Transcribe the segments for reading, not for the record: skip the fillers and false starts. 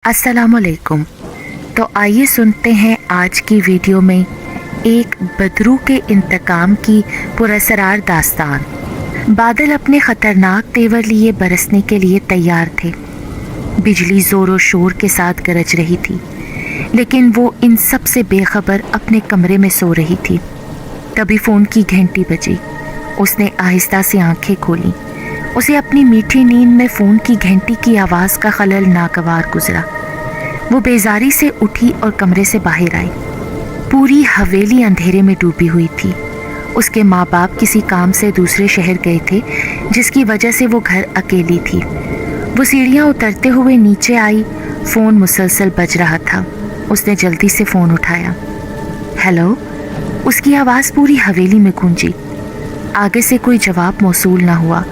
अस्सलामुअलैकुम। तो आइए सुनते हैं आज की वीडियो में एक बदरू के इंतकाम की पुरअसरार दास्तान। बादल अपने ख़तरनाक तेवर लिए बरसने के लिए तैयार थे। बिजली ज़ोर और शोर के साथ गरज रही थी, लेकिन वो इन सब से बेखबर अपने कमरे में सो रही थी। तभी फ़ोन की घंटी बजी। उसने आहिस्ता से आंखें खोलीं। उसे अपनी मीठी नींद में फ़ोन की घंटी की आवाज़ का खलल नागवार गुजरा। वो बेजारी से उठी और कमरे से बाहर आई। पूरी हवेली अंधेरे में डूबी हुई थी। उसके माँ बाप किसी काम से दूसरे शहर गए थे, जिसकी वजह से वो घर अकेली थी। वो सीढ़ियाँ उतरते हुए नीचे आई। फ़ोन मुसलसल बज रहा था। उसने जल्दी से फ़ोन उठाया। हेलो, उसकी आवाज़ पूरी हवेली में गूंजी। आगे से कोई जवाब मौसूल ना हुआ।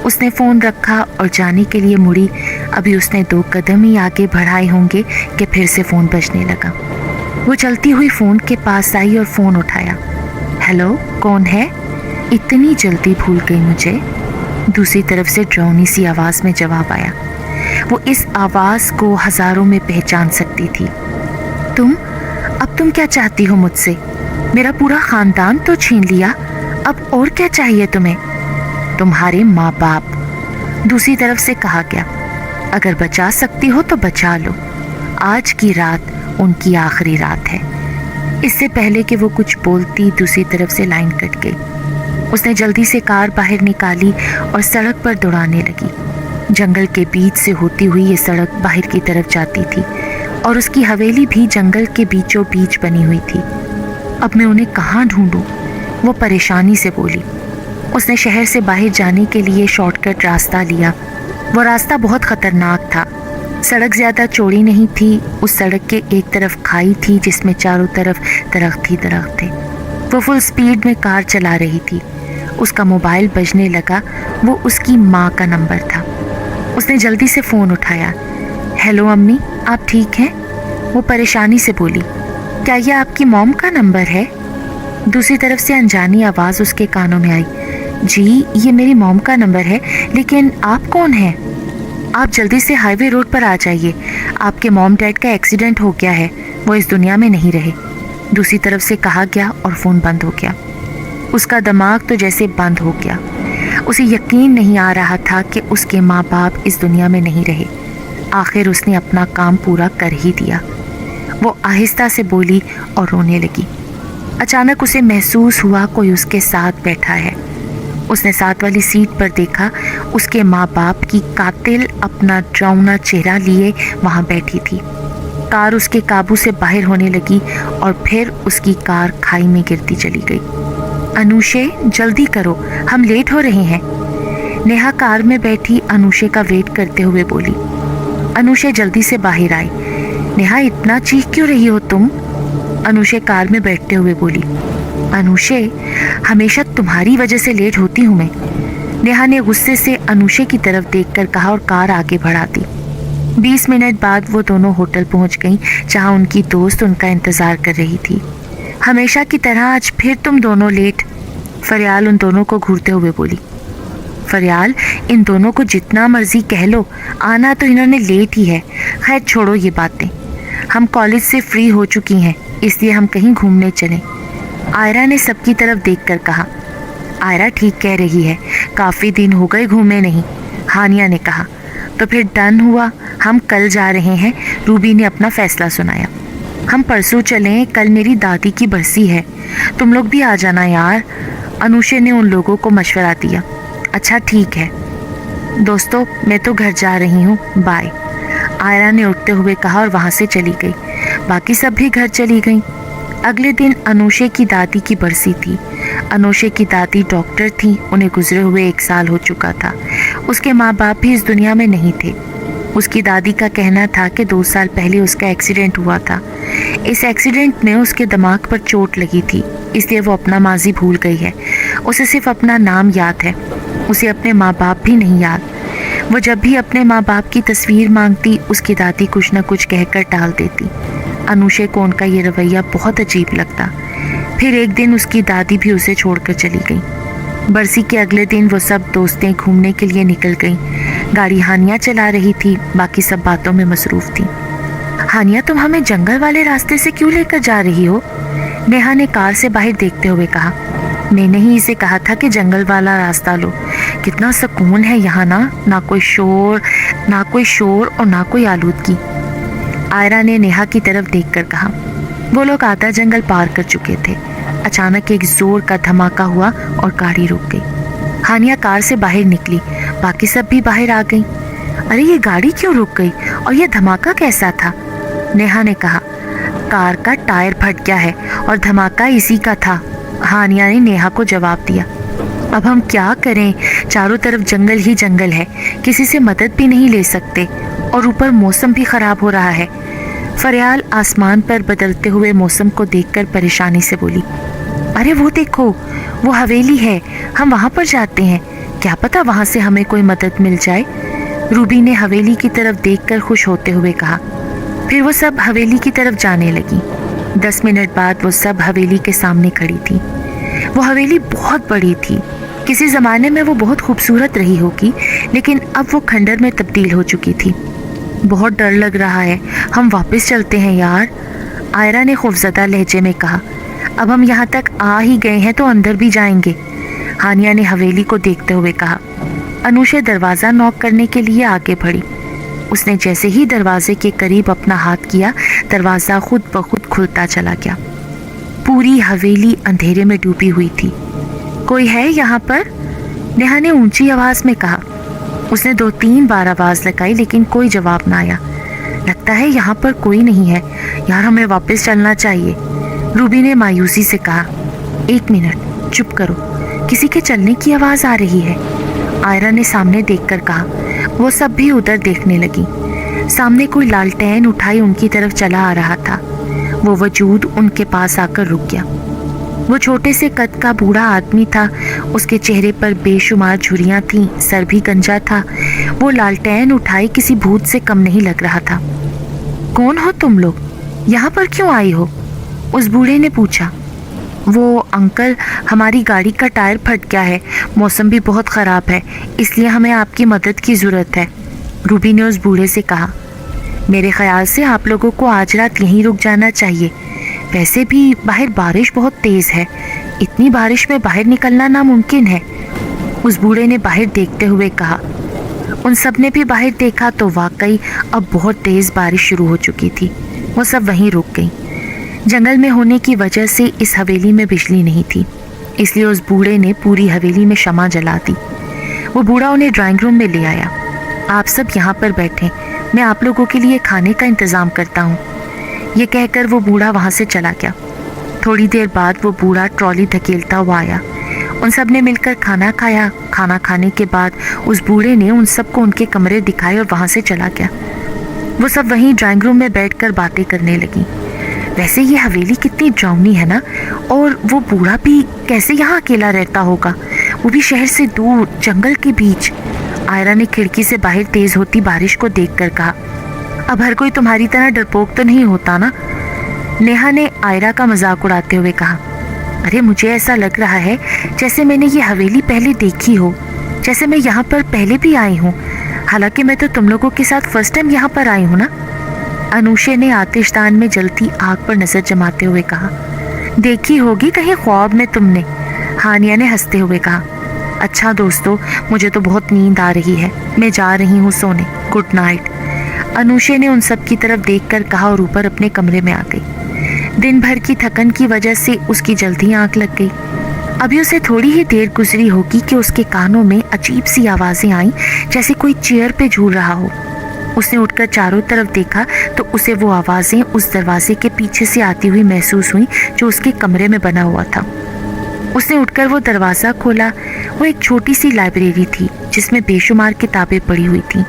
उसने फ़ोन रखा और जाने के लिए मुड़ी। अभी उसने 2 कदम ही आगे बढ़ाए होंगे कि फिर से फ़ोन बजने लगा। वो चलती हुई फ़ोन के पास आई और फ़ोन उठाया। हेलो, कौन है? इतनी जल्दी भूल गई मुझे? दूसरी तरफ से ड्रौनी सी आवाज़ में जवाब आया। वो इस आवाज़ को हज़ारों में पहचान सकती थी। अब तुम क्या चाहती हो मुझसे? मेरा पूरा ख़ानदान तो छीन लिया, अब और क्या चाहिए तुम्हें? तुम्हारे माँ बाप, दूसरी तरफ से कहा गया। अगर बचा सकती हो तो बचा लो। आज की रात उनकी आखिरी रात है। इससे पहले कि वो कुछ बोलती, दूसरी तरफ से लाइन कट गई। उसने जल्दी से कार बाहर निकाली और सड़क पर दौड़ाने लगी। जंगल के बीच से होती हुई ये सड़क बाहर की तरफ जाती थी और उसकी हवेली भी जंगल के बीचों बीच बनी हुई थी। अब मैं उन्हें कहाँ ढूंढूं? वो परेशानी से बोली। उसने शहर से बाहर जाने के लिए शॉर्टकट रास्ता लिया। वो रास्ता बहुत ख़तरनाक था। सड़क ज़्यादा चौड़ी नहीं थी। उस सड़क के एक तरफ खाई थी जिसमें चारों तरफ दरख्त ही दरख्त थे। वो फुल स्पीड में कार चला रही थी। उसका मोबाइल बजने लगा। वो उसकी माँ का नंबर था। उसने जल्दी से फ़ोन उठाया। हेलो अम्मी, आप ठीक हैं? वो परेशानी से बोली। क्या यह आपकी मॉम का नंबर है? दूसरी तरफ से अनजानी आवाज़ उसके कानों में आई। जी, ये मेरी मॉम का नंबर है, लेकिन आप कौन हैं? आप जल्दी से हाईवे रोड पर आ जाइए। आपके मॉम डैड का एक्सीडेंट हो गया है, वो इस दुनिया में नहीं रहे। दूसरी तरफ से कहा गया और फ़ोन बंद हो गया। उसका दिमाग तो जैसे बंद हो गया। उसे यकीन नहीं आ रहा था कि उसके माँ बाप इस दुनिया में नहीं रहे। आखिर उसने अपना काम पूरा कर ही दिया। वो आहिस्ता से बोली और रोने लगी। अचानक उसे महसूस हुआ कोई उसके साथ बैठा है। उसने साथ वाली सीट पर देखा। उसके माँ बाप की कातिल अपना डरावना चेहरा लिए वहाँ बैठी थी। कार उसके काबू से बाहर होने लगी और फिर उसकी कार खाई में गिरती चली गई। अनुषे, जल्दी करो, हम लेट हो रहे हैं। नेहा कार में बैठी अनुषे का वेट करते हुए बोली। अनुषे जल्दी से बाहर आई। नेहा, इतना चीख क्यों रही हो तुम? अनुषे कार में बैठते हुए बोली। अनुषे, हमेशा तुम्हारी वजह से लेट होती हूँ मैं। नेहा ने गुस्से से अनुषे की तरफ देखकर कहा और कार आगे बढ़ा दी। 20 मिनट बाद वो दोनों होटल पहुँच गईं, जहाँ उनकी दोस्त उनका इंतज़ार कर रही थी। हमेशा की तरह आज फिर तुम दोनों लेट, फरियाल उन दोनों को घूरते हुए बोली। फरियाल, इन दोनों को जितना मर्जी कह लो, आना तो इन्होंने लेट ही है। खैर छोड़ो ये बातें। हम कॉलेज से फ्री हो चुकी हैं, इसलिए हम कहीं घूमने चलें। आयरा ने सबकी तरफ देखकर कहा। आयरा ठीक कह रही है, काफ़ी दिन हो गए घूमे नहीं, हानिया ने कहा। तो फिर डन हुआ, हम कल जा रहे हैं। रूबी ने अपना फैसला सुनाया। हम परसों चलें, कल मेरी दादी की बरसी है। तुम लोग भी आ जाना यार। अनुषे ने उन लोगों को मशवरा दिया। अच्छा ठीक है दोस्तों, मैं तो घर जा रही हूँ, बाय। आयरा ने उठते हुए कहा और वहाँ से चली गई। बाकी सब भी घर चली गईं। अगले दिन अनुषे की दादी की बरसी थी। अनुषे की दादी डॉक्टर थी। उन्हें गुजरे हुए 1 साल हो चुका था। उसके माँ बाप भी इस दुनिया में नहीं थे। उसकी दादी का कहना था कि 2 साल पहले उसका एक्सीडेंट हुआ था। इस एक्सीडेंट में उसके दिमाग पर चोट लगी थी, इसलिए वो अपना माजी भूल गई है। उसे सिर्फ अपना नाम याद है। उसे अपने माँ बाप भी नहीं याद। वो जब भी अपने माँ बाप की तस्वीर मांगती, उसकी दादी कुछ न कुछ कहकर टाल देती। अनुषे को उनका ये रवैया बहुत अजीब लगता। फिर एक दिन उसकी दादी भी उसे छोड़कर चली गई। बरसी के अगले दिन वो सब दोस्तें घूमने के लिए निकल गईं। गाड़ी हानिया चला रही थी, बाकी सब बातों में मसरूफ़ थी। हानिया, तुम हमें जंगल वाले रास्ते से क्यों लेकर जा रही हो? नेहा ने कार से बाहर देखते हुए कहा। मैंने ही इसे कहा था कि जंगल वाला रास्ता लो। कितना सुकून है यहाँ ना कोई शोर और ना कोई आलूदगी। आयरा ने नेहा की तरफ देखकर कहा। वो लोग आधा जंगल पार कर चुके थे। अचानक एक जोर का धमाका हुआ और गाड़ी रुक गई। हानिया कार से बाहर निकली, बाकी सब भी बाहर आ गईं। अरे ये गाड़ी क्यों रुक गई और ये धमाका कैसा था? नेहा ने कहा। कार का टायर फट गया है और धमाका इसी का था, हानिया ने नेहा को जवाब दिया। अब हम क्या करें? चारों तरफ जंगल ही जंगल है, किसी से मदद भी नहीं ले सकते और ऊपर मौसम भी खराब हो रहा है। फरियाल आसमान पर बदलते हुए मौसम को देखकर परेशानी से बोली। अरे वो देखो, वो हवेली है, हम वहां पर जाते हैं, क्या पता वहां से हमें कोई मदद मिल जाए। रूबी ने हवेली की तरफ देखकर खुश होते हुए कहा। फिर वो सब हवेली की तरफ जाने लगी। 10 मिनट बाद वो सब हवेली के सामने खड़ी थी। वो हवेली बहुत बड़ी थी। किसी ज़माने में वो बहुत खूबसूरत रही होगी, लेकिन अब वो खंडर में तब्दील हो चुकी थी। बहुत डर लग रहा है, हम वापस चलते हैं यार, आयरा ने खौफजदा लहजे में कहा। अब हम यहाँ तक आ ही गए हैं तो अंदर भी जाएंगे, हानिया ने हवेली को देखते हुए कहा। अनुषा दरवाज़ा नॉक करने के लिए आगे बढ़ी। उसने जैसे ही दरवाजे के करीब अपना हाथ किया, दरवाज़ा खुद ब खुद खुलता चला गया। पूरी हवेली अंधेरे में डूबी हुई थी। कोई है यहाँ पर? नेहा ने ऊंची आवाज़ में कहा। उसने 2-3 बार आवाज़ लगाई लेकिन कोई जवाब ना आया। लगता है यहाँ पर कोई नहीं है यार, हमें वापस चलना चाहिए, रूबी ने मायूसी से कहा। 1 मिनट चुप करो, किसी के चलने की आवाज़ आ रही है, आयरा ने सामने देखकर कहा। वो सब भी उधर देखने लगी। सामने कोई लालटेन उठाई उनकी तरफ चला आ रहा था। वो वजूद उनके पास आकर रुक गया। वो छोटे से कद का बूढ़ा आदमी था। उसके चेहरे पर बेशुमार झुर्रियाँ थीं, सर भी गंजा था। वो लालटेन उठाई किसी भूत से कम नहीं लग रहा था। कौन हो तुम लोग? यहाँ पर क्यों आई हो? उस बूढ़े ने पूछा। वो अंकल, हमारी गाड़ी का टायर फट गया है, मौसम भी बहुत ख़राब है, इसलिए हमें आपकी मदद की ज़रूरत है, रूबी ने उस बूढ़े से कहा। मेरे ख्याल से आप लोगों को आज रात यहीं रुक जाना चाहिए। वैसे भी बाहर बारिश बहुत तेज़ है, इतनी बारिश में बाहर निकलना नामुमकिन है, उस बूढ़े ने बाहर देखते हुए कहा। उन सब ने भी बाहर देखा तो वाकई अब बहुत तेज़ बारिश शुरू हो चुकी थी। वो सब वहीं रुक गई। जंगल में होने की वजह से इस हवेली में बिजली नहीं थी, इसलिए उस बूढ़े ने पूरी हवेली में शमा जला दी। वो बूढ़ा उन्हें ड्राइंग रूम में ले आया। आप सब यहाँ पर बैठें, मैं आप लोगों के लिए खाने का इंतज़ाम करता हूँ। ये कहकर वो बूढ़ा वहाँ से चला गया। थोड़ी देर बाद वो बूढ़ा ट्रॉली धकेलता हुआ आया। उन सब ने मिलकर खाना खाया। खाना खाने के बाद उस बूढ़े ने उन सबको उनके कमरे दिखाए और वहाँ से चला गया। वो सब वहीं ड्राइंग रूम में बैठकर बातें करने लगी। वैसे ये हवेली कितनी डरावनी है ना, और वो बूढ़ा भी कैसे यहाँ अकेला रहता होगा, वो भी शहर से दूर जंगल के बीच। आयरा ने खिड़की से बाहर तेज होती बारिश को देखकर कहा। अब हर कोई तुम्हारी तरह डरपोक तो नहीं होता ना, नेहा ने आयरा का मजाक उड़ाते हुए कहा। अरे मुझे ऐसा लग रहा है जैसे मैंने ये हवेली पहले देखी हो, जैसे मैं यहाँ पर पहले भी आई हूँ, हालांकि मैं तो तुम लोगों के साथ फर्स्ट टाइम यहाँ पर आई हूँ ना, अनुषा ने आतिशदान में जलती आग पर नजर जमाते हुए कहा। देखी होगी कहीं ख्वाब में तुमने, हानिया ने हंसते हुए कहा। अच्छा दोस्तों, मुझे तो बहुत नींद आ रही है, मैं जा रही हूँ सोने, गुड नाइट, अनुषा ने उन सब की तरफ देखकर कहा और ऊपर अपने कमरे में आ गई। दिन भर की थकन की वजह से उसकी जल्दी आंख लग गई। अभी उसे थोड़ी ही देर गुजरी होगी कि उसके कानों में अजीब सी आवाज़ें आईं, जैसे कोई चेयर पे झूल रहा हो। उसने उठकर चारों तरफ देखा तो उसे वो आवाज़ें उस दरवाजे के पीछे से आती हुई महसूस हुई जो उसके कमरे में बना हुआ था। उसने उठकर वो दरवाज़ा खोला। वो एक छोटी सी लाइब्रेरी थी जिसमें बेशुमार किताबें पड़ी हुई थीं।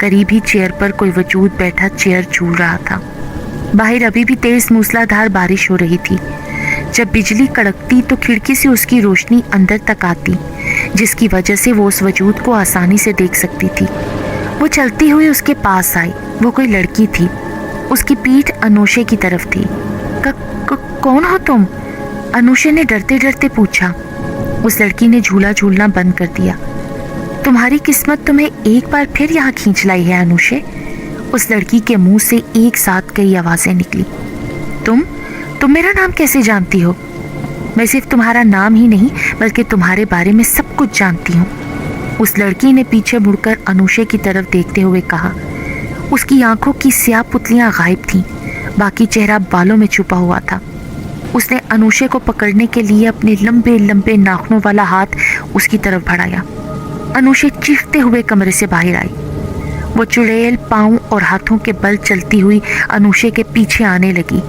करीब ही चेयर पर कोई वजूद बैठा चेयर झूल रहा था। बाहर अभी भी तेज मूसलाधार बारिश हो रही थी। जब बिजली कड़कती तो खिड़की से उसकी रोशनी अंदर तक आती, जिसकी वजह से वो उस वजूद को आसानी से देख सकती थी। वो चलती हुई उसके पास आई। वो कोई लड़की थी। उसकी पीठ अनुषा की तरफ थी। कौन हो तुम? अनुषा ने डरते डरते पूछा। उस लड़की ने झूला झूलना बंद कर दिया। तुम्हारी किस्मत तुम्हें एक बार फिर यहाँ खींच लाई है अनुषा, उस लड़की के मुंह से एक साथ कई आवाजें निकली। तुम मेरा नाम कैसे जानती हो? मैं सिर्फ तुम्हारा नाम ही नहीं बल्कि तुम्हारे बारे में सब कुछ जानती हूँ। उस लड़की ने पीछे मुड़कर अनुषे की तरफ देखते हुए कहा। उसकी आंखों की स्याह पुतलियां गायब थीं, बाकी चेहरा बालों में छुपा हुआ था। उसने अनुषे को पकड़ने के लिए अपने लंबे लंबे नाखूनों वाला हाथ उसकी तरफ बढ़ाया। अनुषे चीखते हुए कमरे से बाहर आई। वो चुड़ैल पाँव और हाथों के बल चलती हुई अनुषे के पीछे आने लगी।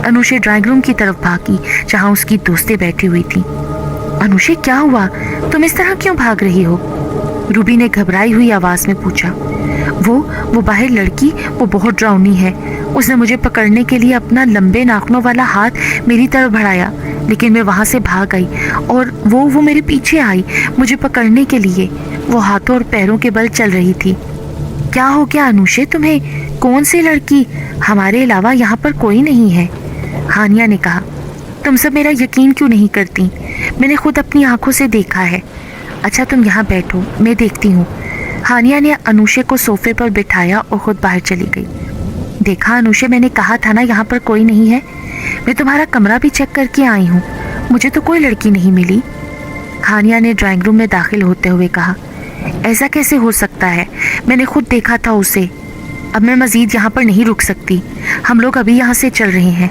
अनुषे ड्राइंग रूम की तरफ भागी जहां उसकी दोस्तें बैठी हुई थी। अनुषे, क्या हुआ? तुम इस तरह क्यों भाग रही हो? रूबी ने घबराई हुई आवाज में पूछा। वो बाहर लड़की, वो बहुत डरावनी है। उसने मुझे पकड़ने के लिए अपना लंबे नाखूनों वाला हाथ मेरी तरफ बढ़ाया, लेकिन मैं वहां से भाग गई और वो मेरे पीछे आई मुझे पकड़ने के लिए। वो हाथों और पैरों के बल चल रही थी। क्या हो गया अनुषे तुम्हें? कौन सी लड़की? हमारे अलावा यहाँ पर कोई नहीं है। हानिया ने कहा। तुम सब मेरा यकीन क्यों नहीं करती? मैंने खुद अपनी आंखों से देखा है। अच्छा तुम यहाँ बैठो, मैं देखती हूँ। हानिया ने अनुषे को सोफे पर बिठाया और खुद बाहर चली गई। देखा अनुषे, मैंने कहा था ना यहाँ पर कोई नहीं है। मैं तुम्हारा कमरा भी चेक करके आई हूँ, मुझे तो कोई लड़की नहीं मिली। हानिया ने ड्राइंग रूम में दाखिल होते हुए कहा। ऐसा कैसे हो सकता है? मैंने खुद देखा था उसे। अब मैं मजीद यहाँ पर नहीं रुक सकती, हम लोग अभी यहाँ से चल रहे हैं।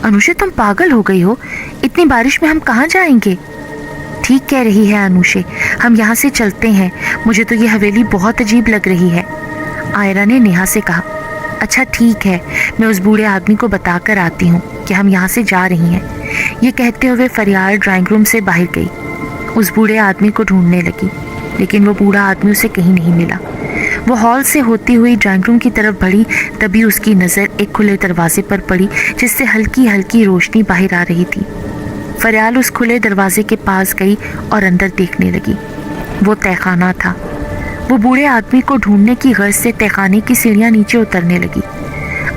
अनुषे, तुम पागल हो गई हो? इतनी बारिश में हम कहाँ जाएंगे? ठीक कह रही है अनुषे, हम यहाँ से चलते हैं। मुझे तो ये हवेली बहुत अजीब लग रही है। आयरा ने नेहा से कहा। अच्छा ठीक है, मैं उस बूढ़े आदमी को बताकर आती हूँ कि हम यहाँ से जा रही हैं। ये कहते हुए फरियाल ड्राइंग रूम से बाहर गई। उस बूढ़े आदमी को ढूंढने लगी, लेकिन वो बूढ़ा आदमी उसे कहीं नहीं मिला। वो हॉल से होती हुई ड्राइंग रूम की तरफ बढ़ी, तभी उसकी नज़र एक खुले दरवाजे पर पड़ी जिससे हल्की हल्की रोशनी बाहर आ रही थी। फरियाल उस खुले दरवाजे के पास गई और अंदर देखने लगी। वो तहखाना था। वो बूढ़े आदमी को ढूंढने की गर्ज से तहखाने की सीढ़ियाँ नीचे उतरने लगी।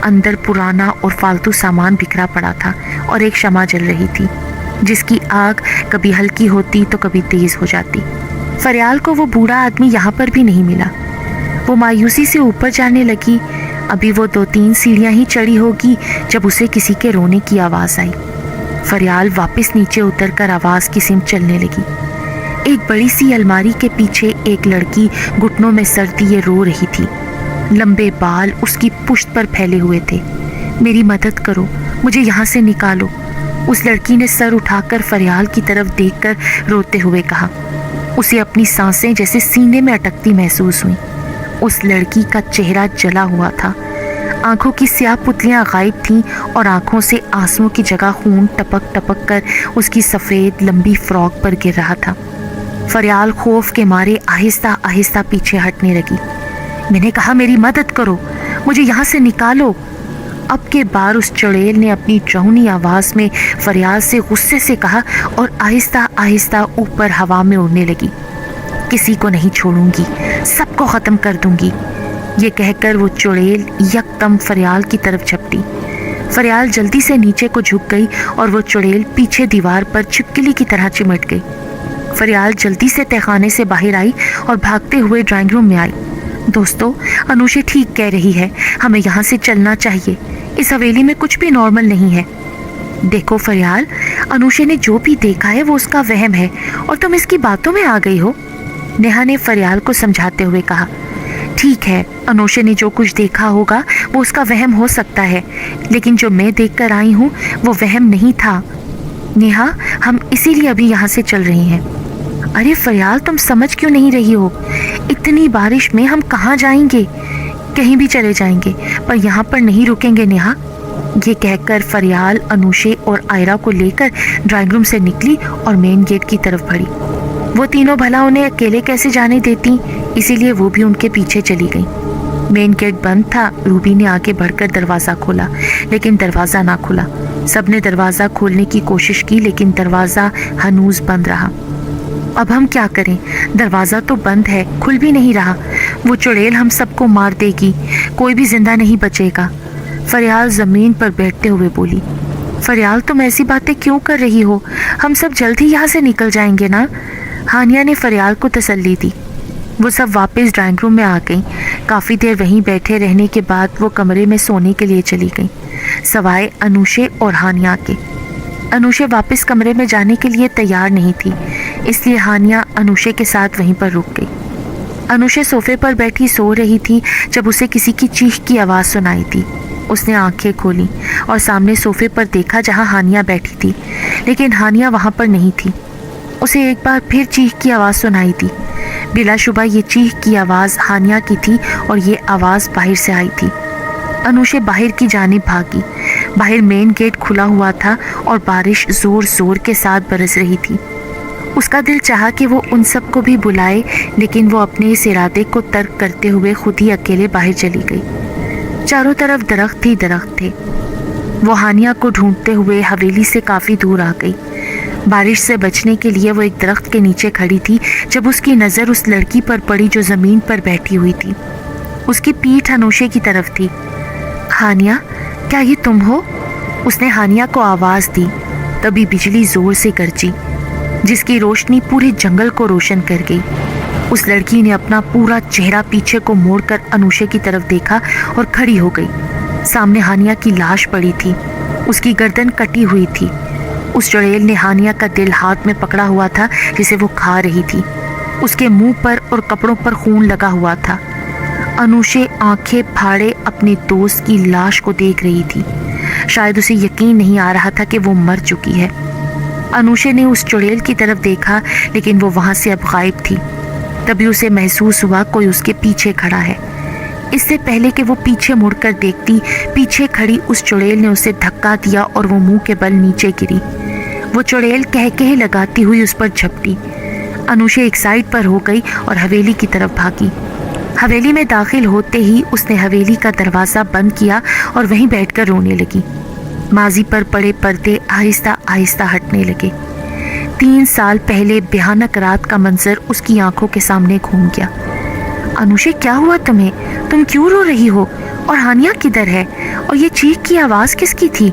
अंदर पुराना और फालतू सामान बिखरा पड़ा था और एक शमा जल रही थी जिसकी आग कभी हल्की होती तो कभी तेज हो जाती। फरियाल को वो बूढ़ा आदमी यहाँ पर भी नहीं मिला। वो मायूसी से ऊपर जाने लगी। अभी वो 2-3 सीढ़ियाँ ही चढ़ी होगी जब उसे किसी के रोने की आवाज़ आई। फरियाल वापस नीचे उतरकर आवाज़ की सिमत चलने लगी। एक बड़ी सी अलमारी के पीछे एक लड़की घुटनों में सर दिए रो रही थी। लंबे बाल उसकी पुश्त पर फैले हुए थे। मेरी मदद करो, मुझे यहाँ से निकालो, उस लड़की ने सर उठाकर फरियाल की तरफ देखकर रोते हुए कहा। उसे अपनी सांसें जैसे सीने में अटकती महसूस हुई। उस लड़की का चेहरा जला हुआ था। आंखों की स्याह पुतलियां गायब थीं और आंखों से आंसुओं की जगह खून टपक टपक कर उसकी सफ़ेद लंबी फ्रॉक पर गिर रहा था। फरियाल खौफ के मारे आहिस्ता आहिस्ता पीछे हटने लगी। मैंने कहा मेरी मदद करो, मुझे यहाँ से निकालो। अब के बार उस चुड़ैल ने अपनी ड्राउनी आवाज़ में फरियाल से गुस्से से कहा और आहिस्ता आहिस्ता ऊपर हवा में उड़ने लगी। किसी को नहीं छोड़ूंगी, सबको ख़त्म कर दूंगी। ये कहकर वो चुड़ैल यकदम फरियाल की तरफ झपटी। फरियाल जल्दी से नीचे को झुक गई और वो चुड़ैल पीछे दीवार पर छिपकली की तरह चिमट गई। फरियाल जल्दी से तहखाने से बाहर आई और भागते हुए ड्राइंग रूम में आई। दोस्तों, अनुषे ठीक कह रही है, हमें यहाँ से चलना चाहिए। इस हवेली में कुछ भी नॉर्मल नहीं है। देखो फरियाल, अनुषे ने जो भी देखा है वो उसका वहम है और तुम इसकी बातों में आ गई हो। नेहा ने फरियाल को समझाते हुए कहा। ठीक है, अनुषे ने जो कुछ देखा होगा वो उसका वहम हो सकता है, लेकिन जो मैं देख कर आई हूँ वो वहम नहीं था। नेहा, हम इसीलिए अभी यहाँ से चल रहे हैं। अरे फरियाल, तुम समझ क्यों नहीं रही हो? इतनी बारिश में हम कहाँ जाएंगे? कहीं भी चले जाएंगे, पर यहाँ पर नहीं रुकेंगे नेहा। ये कहकर फरियाल अनुषे और आयरा को लेकर ड्राइंग रूम से निकली और मेन गेट की तरफ बढ़ी। वो तीनों भला उन्हें अकेले कैसे जाने देती, इसीलिए वो भी उनके पीछे चली गई। मेन गेट बंद था। रूबी ने आगे बढ़कर दरवाज़ा खोला, लेकिन दरवाज़ा ना खुला। सबने दरवाज़ा खोलने की कोशिश की, लेकिन दरवाज़ा हनूज बंद रहा। अब हम क्या करें? दरवाज़ा तो बंद है, खुल भी नहीं रहा। वो चुड़ैल हम सबको मार देगी, कोई भी जिंदा नहीं बचेगा। फरियाल ज़मीन पर बैठते हुए बोली। फरियाल, तुम ऐसी बातें क्यों कर रही हो? हम सब जल्द ही यहाँ से निकल जाएंगे ना? हानिया ने फरियाल को तसल्ली दी। वो सब वापस ड्राइंग रूम में आ गईं। काफ़ी देर वहीं बैठे रहने के बाद वो कमरे में सोने के लिए चली गईं, सवाए अनुषे और हानिया के। अनुषे वापस कमरे में जाने के लिए तैयार नहीं थी, इसलिए हानिया अनुषे के साथ वहीं पर रुक गई। अनुषे सोफे पर बैठी सो रही थी जब उसे किसी की चीख की आवाज़ सुनाई दी। उसने आंखें खोली और सामने सोफे पर देखा जहां हानिया बैठी थी, लेकिन हानिया वहां पर नहीं थी। उसे एक बार फिर चीख की आवाज़ सुनाई दी। बिलाशुबा ये चीख की आवाज़ हानिया की थी और ये आवाज़ बाहर से आई थी। अनुषे बाहर की जानिब भागी। बाहर मेन गेट खुला हुआ था और बारिश ज़ोर ज़ोर के साथ बरस रही थी। उसका दिल चाहा कि वो उन सबको भी बुलाए, लेकिन वो अपने इस इरादे को तर्क करते हुए खुद ही अकेले बाहर चली गई। चारों तरफ दरख्त ही दरख्त थे। वो हानिया को ढूंढते हुए हवेली से काफ़ी दूर आ गई। बारिश से बचने के लिए वो एक दरख्त के नीचे खड़ी थी जब उसकी नज़र उस लड़की पर पड़ी जो ज़मीन पर बैठी हुई थी। उसकी पीठ अनुषे की तरफ थी। हानिया, क्या ये तुम हो? उसने हानिया को आवाज़ दी। तभी बिजली ज़ोर से गरजी, जिसकी रोशनी पूरे जंगल को रोशन कर गई। उस लड़की ने अपना पूरा चेहरा पीछे को मोड़कर अनुषे की तरफ देखा और खड़ी हो गई। सामने हानिया की लाश पड़ी थी। उसकी गर्दन कटी हुई थी। उस चुड़ैल ने हानिया का दिल हाथ में पकड़ा हुआ था जिसे वो खा रही थी। उसके मुंह पर और कपड़ों पर खून लगा हुआ था। अनुषे आंखें फाड़े अपने दोस्त की लाश को देख रही थी। शायद उसे यकीन नहीं आ रहा था कि वो मर चुकी है। अनुषे ने उस चुड़ैल की तरफ देखा, लेकिन वो वहां से अब गायब थी। तभी उसे महसूस हुआ कोई उसके पीछे खड़ा है। इससे पहले कि वो पीछे मुड़कर देखती, पीछे खड़ी उस चुड़ैल ने उसे धक्का दिया और वो मुंह के बल नीचे गिरी। वो चुड़ैल कह लगाती हुई उस पर झपटी। अनुषे एक साइड पर हो गई और हवेली की तरफ भागी। हवेली में दाखिल होते ही उसने हवेली का दरवाज़ा बंद किया और वहीं बैठकर रोने लगी। माजी पर पड़े पर्दे आहिस्ता आहिस्ता हटने लगे। 3 साल पहले भयानक रात का मंजर उसकी आंखों के सामने घूम गया। अनुषे, क्या हुआ तुम्हें? तुम क्यों रो रही हो? और हानिया किधर है? और ये चीख की आवाज़ किसकी थी?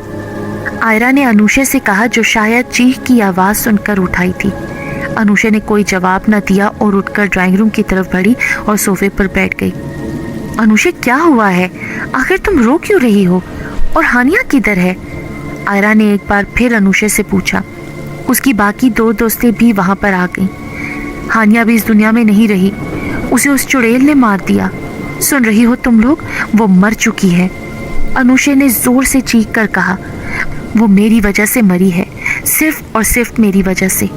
आयरा ने अनुषे से कहा, जो शायद चीख की आवाज़ सुनकर उठाई थी। अनुषे ने कोई जवाब न दिया और उठकर ड्राइंग रूम की तरफ बढ़ी और सोफे पर बैठ गई। अनुषे, क्या हुआ है? आखिर तुम रो क्यों रही हो? और हानिया किधर है? आयरा ने एक बार फिर अनुषे से पूछा। उसकी बाकी 2 दोस्तें भी वहां पर आ गईं। हानिया भी इस दुनिया में नहीं रही। उसे उस चुड़ैल ने मार दिया। सुन रही हो तुम लोग? वो मर चुकी है। अनुषे ने जोर से चीख कर कहा। वो मेरी वजह से मरी है, सिर्फ और सिर्फ मेरी वजह से।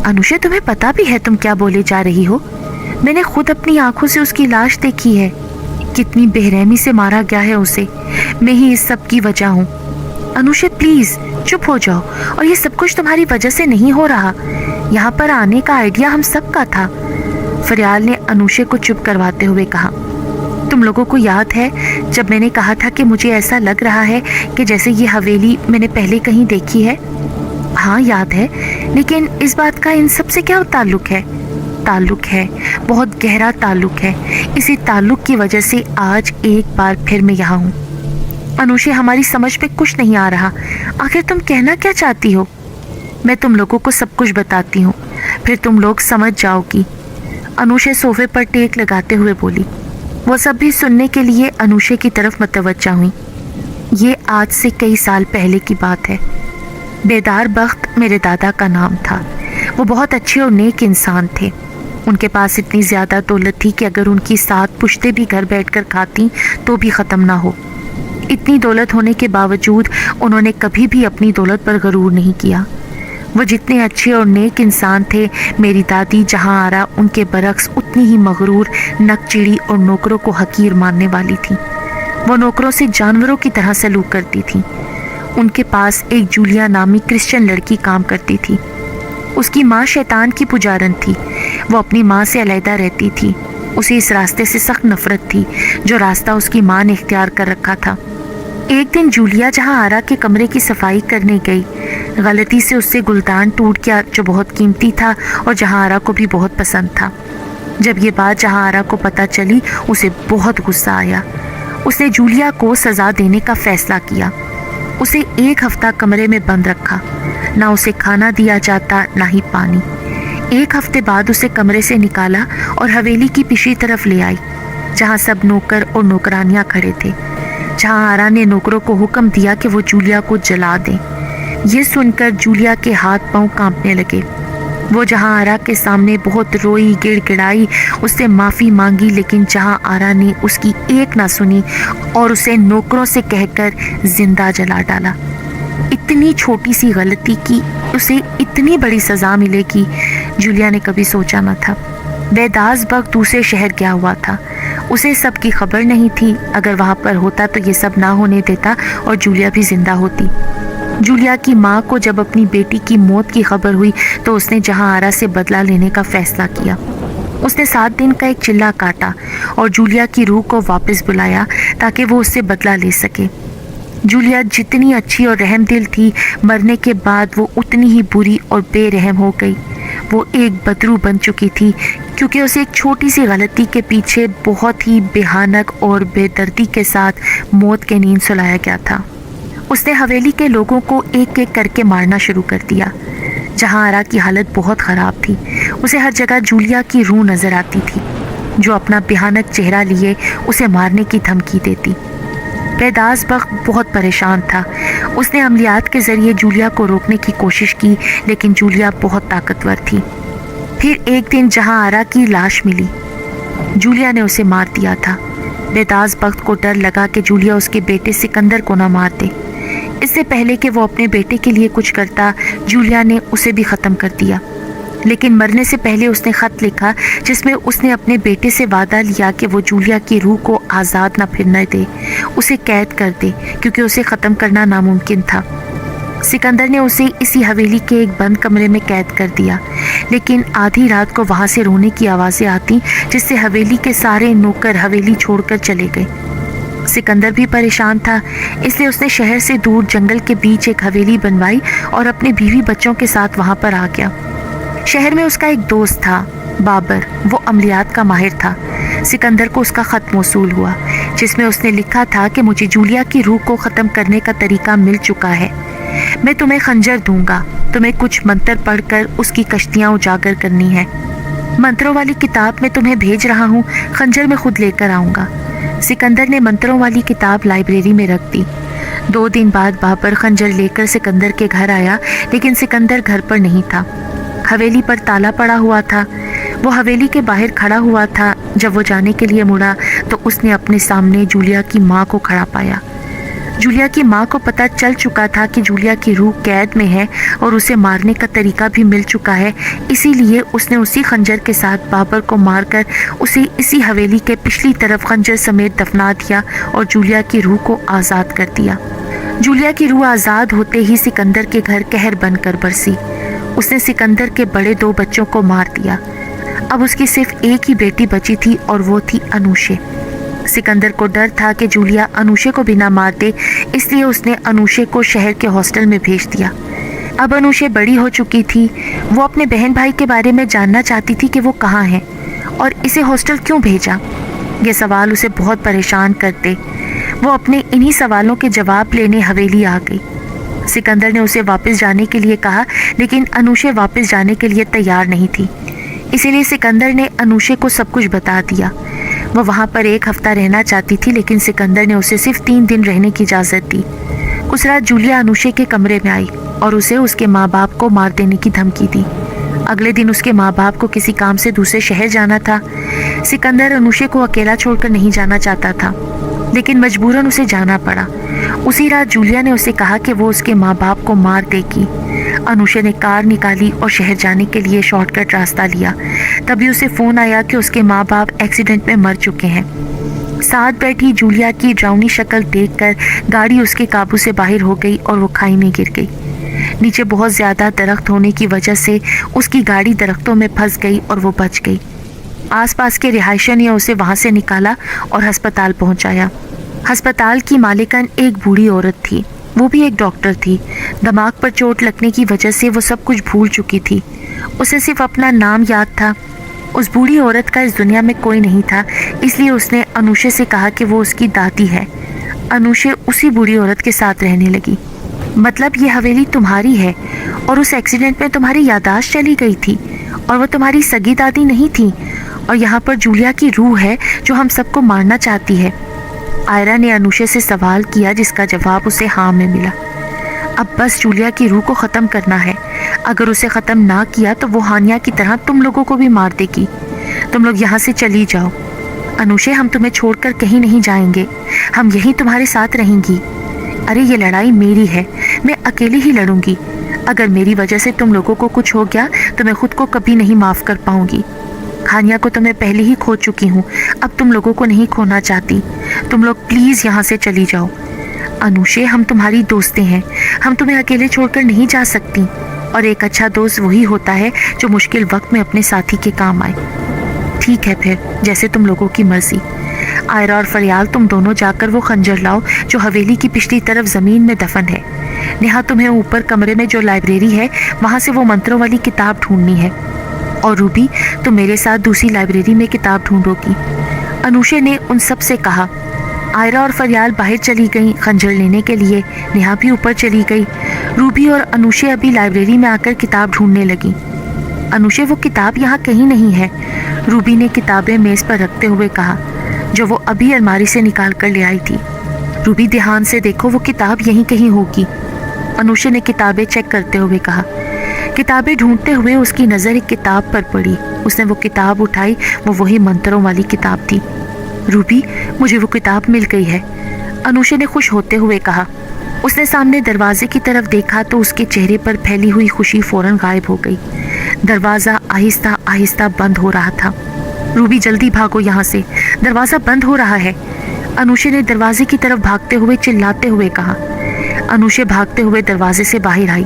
अनुषे, तुम्हें पता भी है तुम क्या बोले जा रही हो? मैंने खुद अपनी आंखों से उसकी लाश देखी है। कितनी बेरहमी से मारा गया है उसे। मैं ही इस सब की वजह हूँ। अनुषे, प्लीज चुप हो जाओ। और ये सब कुछ तुम्हारी वजह से नहीं हो रहा। यहाँ पर आने का आइडिया हम सबका था। फरियाल ने अनुषे को चुप करवाते हुए कहा। तुम लोगों को याद है जब मैंने कहा था कि मुझे ऐसा लग रहा है कि जैसे ये हवेली मैंने पहले कहीं देखी है? हाँ याद है, लेकिन इस बात का इन सब से क्या ताल्लुक है? ताल्लुक है, बहुत गहरा ताल्लुक है। इसी ताल्लुक की वजह से आज एक बार फिर मैं यहाँ हूँ। अनुषे, हमारी समझ में कुछ नहीं आ रहा। आखिर तुम कहना क्या चाहती हो? मैं तुम लोगों को सब कुछ बताती हूँ, फिर तुम लोग समझ जाओगी। अनुषे सोफे पर टेक लगाते हुए बोली। वो सब भी सुनने के लिए अनुषे की तरफ मतवज्जा हुई। ये आज से कई साल पहले की बात है। बेदार बख्त मेरे दादा का नाम था। वो बहुत अच्छे और नेक इंसान थे। उनके पास इतनी ज़्यादा दौलत थी कि अगर उनकी 7 पुश्तें भी घर बैठकर खाती तो भी ख़त्म ना हो। इतनी दौलत होने के बावजूद उन्होंने कभी भी अपनी दौलत पर गरूर नहीं किया। वो जितने अच्छे और नेक इंसान थे, मेरी दादी जहाँ आरा उनके बरक्स उतनी ही मगरूर, नकचिड़ी और नौकरों को हकीर मानने वाली थी। वो नौकरों से जानवरों की तरह सलूक करती थी। उनके पास एक जूलिया नामी क्रिश्चियन लड़की काम करती थी। उसकी माँ शैतान की पुजारन थी। वो अपनी माँ से अलहदा रहती थी। उसे इस रास्ते से सख्त नफरत थी जो रास्ता उसकी माँ ने इख्तियार कर रखा था। एक दिन जूलिया जहाँ आरा के कमरे की सफाई करने गई, गलती से उससे गुलदान टूट गया जो बहुत कीमती था और जहाँ आरा को भी बहुत पसंद था। जब ये बात जहाँ आरा को पता चली, उसे बहुत गुस्सा आया। उसने जूलिया को सज़ा देने का फैसला किया। उसे 1 हफ्ता कमरे में बंद रखा। ना उसे खाना दिया जाता, ना ही पानी। 1 हफ्ते बाद उसे कमरे से निकाला और हवेली की पिछली तरफ ले आई, जहाँ सब नौकर और नौकरानियाँ खड़े थे, जहाँ आरा ने नौकरों को हुक्म दिया कि वो जूलिया को जला दें। ये सुनकर जूलिया के हाथ पांव कांपने लगे। वो जहाँ आरा के सामने बहुत रोई, गिड़गिड़ाई, उससे माफ़ी मांगी, लेकिन जहाँ आरा ने उसकी एक ना सुनी और उसे नौकरों से कहकर जिंदा जला डाला। इतनी छोटी सी गलती की उसे इतनी बड़ी सज़ा मिलेगी, जूलिया ने कभी सोचा न था। बेदास बख्त दूसरे शहर गया हुआ था, उसे सब की खबर नहीं थी। अगर वहाँ पर होता तो ये सब ना होने देता और जूलिया भी जिंदा होती। जूलिया की माँ को जब अपनी बेटी की मौत की खबर हुई तो उसने जहाँ आरा से बदला लेने का फैसला किया। उसने 7 दिन का एक चिल्ला काटा और जूलिया की रूह को वापस बुलाया ताकि वो उससे बदला ले सके। जूलिया जितनी अच्छी और रहमदिल थी, मरने के बाद वो उतनी ही बुरी और बेरहम हो गई। वो एक बदरू बन चुकी थी क्योंकि उसे एक छोटी सी गलती के पीछे बहुत ही भयानक और बेदर्दी के साथ मौत के नींद सुलाया गया था। उसने हवेली के लोगों को एक एक करके मारना शुरू कर दिया। जहाँ आरा की हालत बहुत ख़राब थी, उसे हर जगह जूलिया की रूह नज़र आती थी, जो अपना भयानक चेहरा लिए उसे मारने की धमकी देती। बेदास बख्त बहुत परेशान था। उसने अमलियात के ज़रिए जूलिया को रोकने की कोशिश की, लेकिन जूलिया बहुत ताकतवर थी। फिर एक दिन जहाँ आरा की लाश मिली, जूलिया ने उसे मार दिया था। बेदास बख्त को डर लगा कि जूलिया उसके बेटे सिकंदर को ना मार दे। इससे पहले कि वो अपने बेटे के लिए कुछ करता, जूलिया ने उसे भी ख़त्म कर दिया। लेकिन मरने से पहले उसने ख़त लिखा जिसमें उसने अपने बेटे से वादा लिया कि वो जूलिया की रूह को आज़ाद ना फिरने दे, उसे कैद कर दे, क्योंकि उसे ख़त्म करना नामुमकिन था। सिकंदर ने उसे इसी हवेली के एक बंद कमरे में कैद कर दिया, लेकिन आधी रात को वहाँ से रोने की आवाज़ें आती, जिससे हवेली के सारे नौकर हवेली छोड़कर चले गए। सिकंदर भी परेशान था, इसलिए उसने शहर से दूर जंगल के बीच एक हवेली बनवाई और अपने बीवी बच्चों के साथ वहाँ पर आ गया। शहर में उसका एक दोस्त था, बाबर। वो अमलियात का माहिर था। सिकंदर को उसका ख़त मौसूल हुआ, जिसमें उसने लिखा था कि मुझे जूलिया की रूह को ख़त्म करने का तरीका मिल चुका है। मैं तुम्हें खंजर दूंगा, तुम्हें कुछ मंत्र पढ़कर उसकी कश्तियाँ उजागर करनी है। मंत्रों वाली किताब मैं तुम्हें भेज रहा हूँ, खंजर में खुद लेकर आऊँगा। सिकंदर ने मंत्रों वाली किताब लाइब्रेरी में रख दी। 2 दिन बाद बाबर खंजर लेकर सिकंदर के घर आया, लेकिन सिकंदर घर पर नहीं था। हवेली पर ताला पड़ा हुआ था। वो हवेली के बाहर खड़ा हुआ था। जब वो जाने के लिए मुड़ा तो उसने अपने सामने जूलिया की माँ को खड़ा पाया। जूलिया की माँ को पता चल चुका था कि जूलिया की रूह कैद में है और उसे मारने का तरीका भी मिल चुका है, इसीलिए उसने उसी खंजर के साथ बाबर को मारकर उसे इसी हवेली के पिछली तरफ खंजर समेत दफना दिया और जूलिया की रूह को आज़ाद कर दिया। जूलिया की रूह आज़ाद होते ही सिकंदर के घर कहर बनकर बरसी। उसने सिकंदर के बड़े 2 बच्चों को मार दिया। अब उसकी सिर्फ एक ही बेटी बची थी और वो थी अनूशे। सिकंदर को डर था कि जूलिया अनूशे को भी ना मार दे, इसलिए उसने अनूशे को शहर के हॉस्टल में भेज दिया। अब अनूशे बड़ी हो चुकी थी। वो अपने बहन भाई के बारे में जानना चाहती थी कि वो कहाँ है और इसे हॉस्टल क्यों भेजा। ये सवाल उसे बहुत परेशान करते। वो अपने इन्हीं सवालों के जवाब लेने हवेली आ गई। सिकंदर ने उसे वापस जाने के लिए कहा, लेकिन अनूशे वापस जाने के लिए तैयार नहीं थी। इसीलिए सिकंदर ने अनूशे को सब कुछ बता दिया। वो वहाँ पर 1 हफ्ता रहना चाहती थी, लेकिन सिकंदर ने उसे सिर्फ 3 दिन रहने की इजाज़त दी। उस रात जूलिया अनूशे के कमरे में आई और उसे उसके माँ बाप को मार देने की धमकी दी। अगले दिन उसके माँ बाप को किसी काम से दूसरे शहर जाना था। सिकंदर अनूशे को अकेला छोड़कर नहीं जाना चाहता था, लेकिन मजबूरन उसे जाना पड़ा। उसी रात जूलिया ने उसे कहा कि वो उसके माँ बाप को मार देगी। अनूशे ने कार निकाली और शहर जाने के लिए शॉर्टकट रास्ता लिया। तभी उसे फ़ोन आया कि उसके माँ बाप एक्सीडेंट में मर चुके हैं। साथ बैठी जूलिया की डरावनी शक्ल देखकर गाड़ी उसके काबू से बाहर हो गई और वो खाई में गिर गई। नीचे बहुत ज़्यादा दरख्त होने की वजह से उसकी गाड़ी दरख्तों में फंस गई और वो बच गई। आसपास के रिहायशियों ने उसे वहाँ से निकाला और अस्पताल पहुँचाया। अस्पताल की मालिकन एक बूढ़ी औरत थी। वो भी एक डॉक्टर थी। दिमाग पर चोट लगने की वजह से वो सब कुछ भूल चुकी थी। उसे सिर्फ अपना नाम याद था। उस बूढ़ी औरत का इस दुनिया में कोई नहीं था, इसलिए उसने अनूशे से कहा कि वो उसकी दादी है। अनूशे उसी बूढ़ी औरत के साथ रहने लगी। मतलब ये हवेली तुम्हारी है और उस एक्सीडेंट में तुम्हारी याददाश्त चली गई थी اور وہ تمہاری سگی دادی نہیں تھی، اور یہاں پر جولیا کی روح ہے جو ہم سب کو مارنا چاہتی ہے۔ آئرا نے انوشے سے سوال کیا جس کا جواب اسے ہاں میں ملا۔ اب بس جولیا کی روح کو ختم کرنا ہے، اگر اسے ختم نہ کیا تو وہ ہانیہ کی طرح تم لوگوں کو بھی مار دے گی۔ تم لوگ یہاں سے چلی جاؤ۔ انوشے ہم تمہیں چھوڑ کر کہیں نہیں جائیں گے، ہم یہیں تمہارے ساتھ رہیں گی۔ ارے یہ لڑائی میری ہے، میں اکیلی ہی لڑوں گی۔ اگر میری وجہ سے تم لوگوں کو کچھ ہو گیا تو میں خود کو کبھی نہیں معاف کر پاؤں گی۔ ہانیہ کو تو میں پہلے ہی کھو چکی ہوں، اب تم لوگوں کو نہیں کھونا چاہتی۔ تم لوگ پلیز یہاں سے چلی جاؤ۔ انوشے ہم تمہاری دوستیں ہیں، ہم تمہیں اکیلے چھوڑ کر نہیں جا سکتی، اور ایک اچھا دوست وہی ہوتا ہے جو مشکل وقت میں اپنے ساتھی کے کام آئے۔ ٹھیک ہے پھر، جیسے تم لوگوں کی مرضی۔ آئرا اور فریال تم دونوں جا کر وہ خنجر لاؤ جو حویلی کی پچھلی طرف زمین میں دفن ہے۔ نیہا تمہیں اوپر کمرے میں جو لائبریری ہے وہاں سے وہ منتروں والی کتاب ڈھونڈنی ہے، اور روبی تم میرے ساتھ دوسری لائبریری میں کتاب ڈھونڈو گی۔ انوشے نے ان سب سے کہا۔ آئرا اور فریال باہر چلی گئیں خنجر لینے کے لیے، نیہا بھی اوپر چلی گئی۔ روبی اور انوشے ابھی لائبریری میں آ کر کتاب ڈھونڈنے لگی۔ انوشے وہ کتاب یہاں کہیں نہیں ہے، روبی نے کتابیں میز پر رکھتے ہوئے کہا، جو وہ ابھی الماری سے نکال کر لے آئی تھی۔ روبی دھیان سے دیکھو، وہ کتاب یہیں کہیں ہوگی۔ انوشے نے کتابیں چیک کرتے ہوئے کہا۔ کتابیں ڈھونڈتے ہوئے اس کی نظر ایک کتاب پر پڑی۔ اس نے وہ کتاب اٹھائی، وہ وہی منتروں والی کتاب تھی۔ روبی مجھے وہ کتاب مل گئی ہے، انوشے نے خوش ہوتے ہوئے کہا۔ اس نے سامنے دروازے کی طرف دیکھا تو اس کے چہرے پر پھیلی ہوئی خوشی فوراً غائب ہو گئی۔ دروازہ آہستہ آہستہ بند ہو رہا تھا۔ روبی جلدی بھاگو یہاں سے، دروازہ بند ہو رہا ہے، انوشے نے دروازے کی طرف بھاگتے ہوئے چلاتے ہوئے کہا۔ انوشے بھاگتے ہوئے دروازے سے باہر آئی۔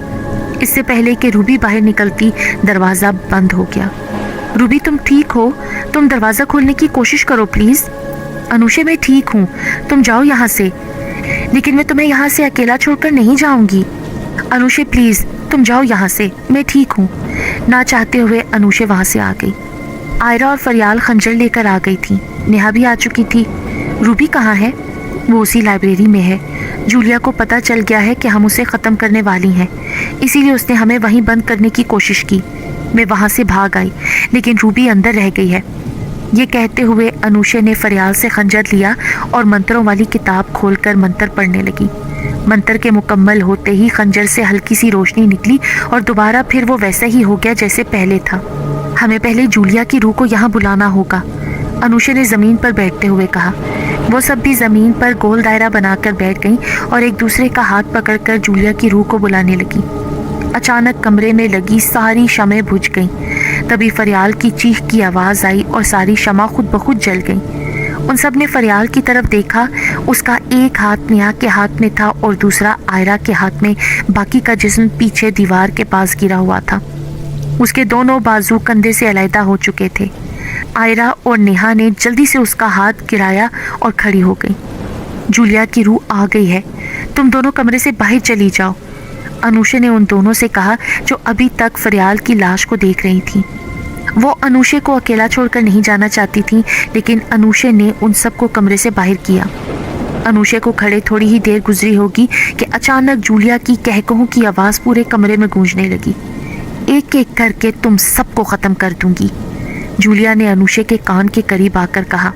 اس سے پہلے کہ روبی باہر نکلتی دروازہ بند ہو گیا۔ روبی تم ٹھیک ہو؟ تم دروازہ کھولنے کی کوشش کرو پلیز۔ انوشے میں ٹھیک ہوں، تم جاؤ یہاں سے، لیکن میں تمہیں یہاں سے اکیلا چھوڑ کر نہیں جاؤں گی۔ انوشے پلیز تم جاؤ یہاں سے، میں ٹھیک ہوں۔ نہ چاہتے ہوئے انوشے وہاں سے آ گئی۔ آئرا اور فریال خنجر لے کر آ گئی تھی، نیہا بھی آ چکی تھی۔ روبی کہاں ہے؟ وہ اسی لائبریری میں ہے۔ جولیا کو پتہ چل گیا ہے کہ ہم اسے ختم کرنے والی ہیں، اسی لیے اس نے ہمیں وہیں بند کرنے کی کوشش کی۔ میں وہاں سے بھاگ آئی، لیکن روبی اندر رہ گئی ہے۔ یہ کہتے ہوئے انوشے نے فریال سے خنجر لیا اور منتروں والی کتاب کھول کر منتر پڑھنے لگی۔ منتر کے مکمل ہوتے ہی خنجر سے ہلکی سی روشنی نکلی اور دوبارہ پھر وہ ویسا ہی ہو گیا جیسے پہلے تھا۔ ہمیں پہلے جولیا کی روح کو یہاں بلانا ہوگا، انوشے نے زمین پر بیٹھتے ہوئے کہا۔ وہ سب بھی زمین پر گول دائرہ بنا کر بیٹھ گئیں اور ایک دوسرے کا ہاتھ پکڑ کر جولیا کی روح کو بلانے لگی۔ اچانک کمرے میں لگی ساری شمعیں بجھ گئیں۔ تبھی فریال کی چیخ کی آواز آئی اور ساری شمع خود بخود جل گئیں۔ ان سب نے فریال کی طرف دیکھا، اس کا ایک ہاتھ نیہا کے ہاتھ میں تھا اور دوسرا آئرا کے ہاتھ میں، باقی کا جسم پیچھے دیوار کے پاس گرا ہوا تھا۔ اس کے دونوں بازو کندھے سے علیحدہ ہو چکے تھے۔ آئرا اور نیہا نے جلدی سے اس کا ہاتھ گرایا اور کھڑی ہو گئی۔ جولیا کی روح آ گئی ہے، تم دونوں کمرے سے باہر چلی جاؤ، انوشے نے ان دونوں سے کہا جو ابھی تک فریال کی لاش کو دیکھ رہی تھیں۔ وہ انوشے کو اکیلا چھوڑ کر نہیں جانا چاہتی تھیں، لیکن انوشے نے ان سب کو کمرے سے باہر کیا۔ انوشے کو کھڑے تھوڑی ہی دیر گزری ہوگی کہ اچانک جولیا کی کہکہوں کی آواز پورے کمرے میں گونجنے لگی۔ ایک ایک کر کے تم سب کو ختم کر دوں گی، جولیا نے انوشے کے کان کے قریب آ کر کہا۔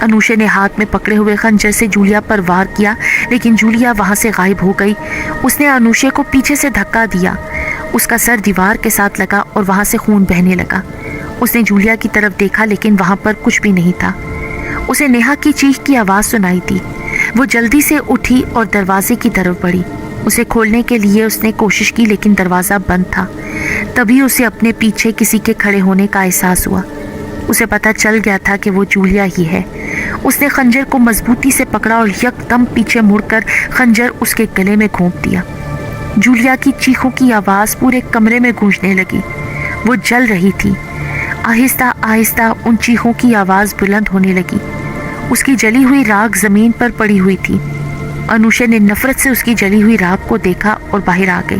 انوشے نے ہاتھ میں پکڑے ہوئے خنجر سے جولیا پر وار کیا، لیکن جولیا وہاں سے غائب ہو گئی۔ اس نے انوشے کو پیچھے سے دھکا دیا، اس کا سر دیوار کے ساتھ لگا اور وہاں سے خون بہنے لگا۔ اس نے جولیا کی طرف دیکھا لیکن وہاں پر کچھ بھی نہیں تھا۔ اسے نیہا کی چیخ کی آواز سنائی دی۔ وہ جلدی سے اٹھی اور دروازے کی طرف بڑھی۔ اسے کھولنے کے لیے اس نے کوشش کی لیکن دروازہ بند تھا۔ تبھی اسے اپنے پیچھے کسی کے کھڑے ہونے کا احساس ہوا۔ اسے پتہ چل گیا تھا کہ وہ جولیا ہی ہے۔ اس نے خنجر کو مضبوطی سے پکڑا اور یکدم پیچھے مڑ کر خنجر اس کے گلے میں گھونپ دیا۔ جولیا کی چیخوں کی آواز پورے کمرے میں گونجنے لگی۔ وہ جل رہی تھی۔ آہستہ آہستہ ان چیخوں کی آواز بلند ہونے لگی۔ اس کی جلی ہوئی راکھ زمین پر پڑی ہوئی تھی۔ انوشے نے نفرت سے اس کی جلی ہوئی راکھ کو دیکھا اور باہر آ گئی۔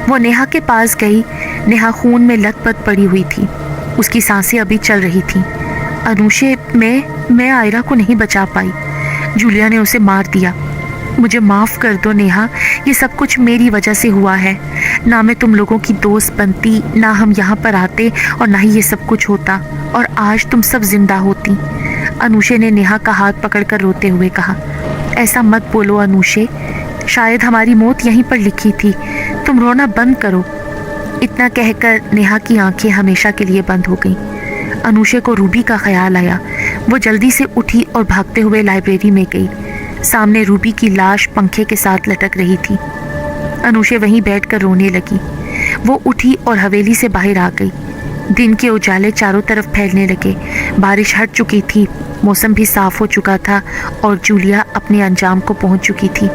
وہ نیہا کے پاس گئی۔ نیہا خون میں لت پت پڑی ہوئی تھی، اس کی سانسیں ابھی چل رہی تھیں۔ انوشے، میں آئرا کو نہیں بچا پائی، جولیا نے اسے مار دیا۔ मुझे माफ़ कर दो नेहा, ये सब कुछ मेरी वजह से हुआ है। ना मैं तुम लोगों की दोस्त बनती, ना हम यहाँ पर आते, और ना ही ये सब कुछ होता, और आज तुम सब जिंदा होती। अनुषे ने नेहा का हाथ पकड़कर रोते हुए कहा। ऐसा मत बोलो अनुषे, शायद हमारी मौत यहीं पर लिखी थी, तुम रोना बंद करो। इतना कहकर नेहा की आंखें हमेशा के लिए बंद हो गईं। अनुषे को रूबी का ख्याल आया। वो जल्दी से उठी और भागते हुए लाइब्रेरी में गई। सामने रूबी की लाश पंखे के साथ लटक रही थी। अनुषे वहीं बैठकर रोने लगी। वो उठी और हवेली से बाहर आ गई। दिन के उजाले चारों तरफ फैलने लगे। बारिश हट चुकी थी, मौसम भी साफ हो चुका था और जूलिया अपने अंजाम को पहुंच चुकी थी।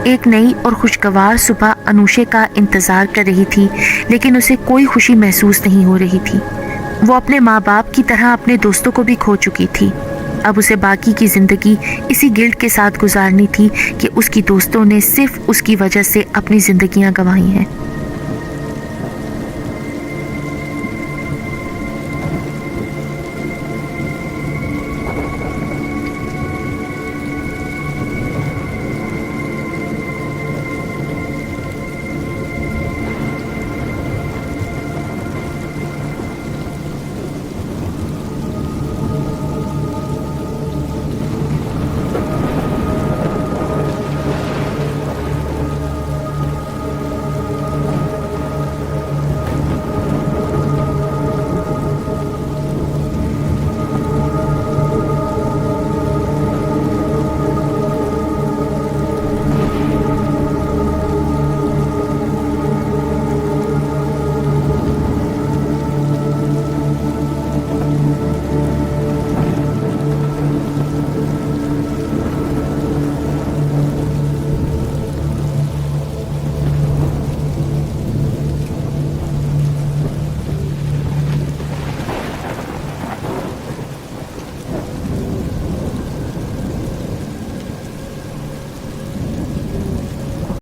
एक नई और खुशगवार सुबह अनुषे का इंतज़ार कर रही थी, लेकिन उसे कोई खुशी महसूस नहीं हो रही थी। वो अपने माँ बाप की तरह अपने दोस्तों को भी खो चुकी थी। अब उसे बाकी की ज़िंदगी इसी गिल्ट के साथ गुजारनी थी कि उसकी दोस्तों ने सिर्फ उसकी वजह से अपनी ज़िंदगियाँ गंवाई हैं।